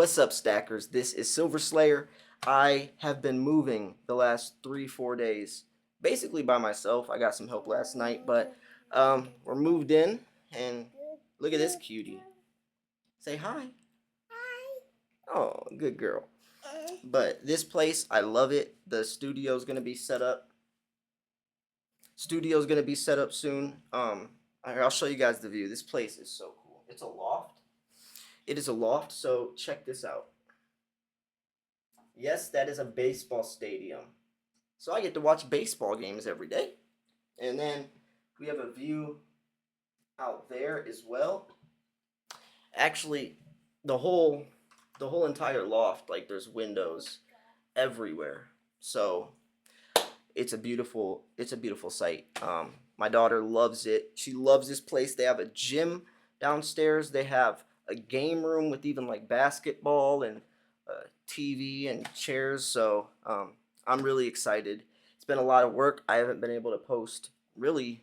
What's up, stackers? This is Silver Slayer. I have been moving the last 3-4 days, basically by myself. I got some help last night, but we're moved in, and look at this cutie. Say hi. Oh, good girl. But this place, I love it. The studio's gonna be set up. Studio's gonna be set up soon. I'll show you guys the view. This place is so cool. It's a loft. It is a loft, so check this out. Yes, that is a baseball stadium. So I get to watch baseball games every day. And then we have a view out there as well. Actually, the whole entire loft, like there's windows everywhere. So it's a beautiful sight. My daughter loves it. She loves this place. They have a gym downstairs. They have a game room with even like basketball and TV and chairs. So I'm really excited. It's been a lot of work. I haven't been able to post really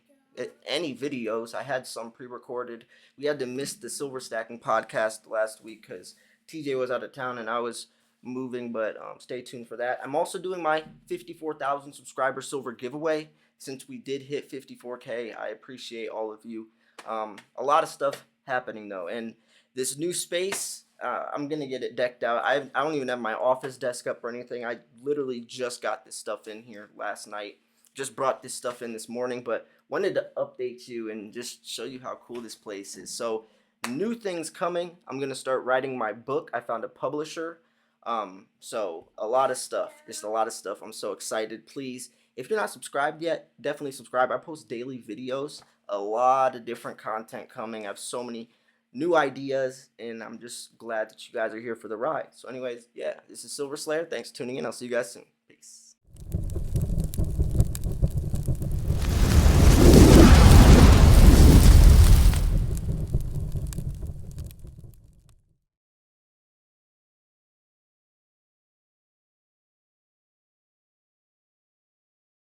any videos. I had some pre-recorded. We had to miss the Silver Stacking podcast last week because TJ was out of town and I was moving, but stay tuned for that. I'm also doing my 54,000 subscriber silver giveaway since we did hit 54K. I appreciate all of you. A lot of stuff happening though, and this new space, I'm gonna get it decked out. I don't even have my office desk up or anything. I literally just got this stuff in here last night. Just brought this stuff in this morning, but wanted to update you and just show you how cool this place is. So new things coming. I'm gonna start writing my book. I found a publisher. So a lot of stuff, just a lot of stuff. I'm so excited. Please, if you're not subscribed yet, definitely subscribe. I post daily videos, a lot of different content coming. I have so many new ideas, and I'm just glad that you guys are here for the ride. So anyways, yeah, this is Silver Slayer. Thanks for tuning in. I'll see you guys soon.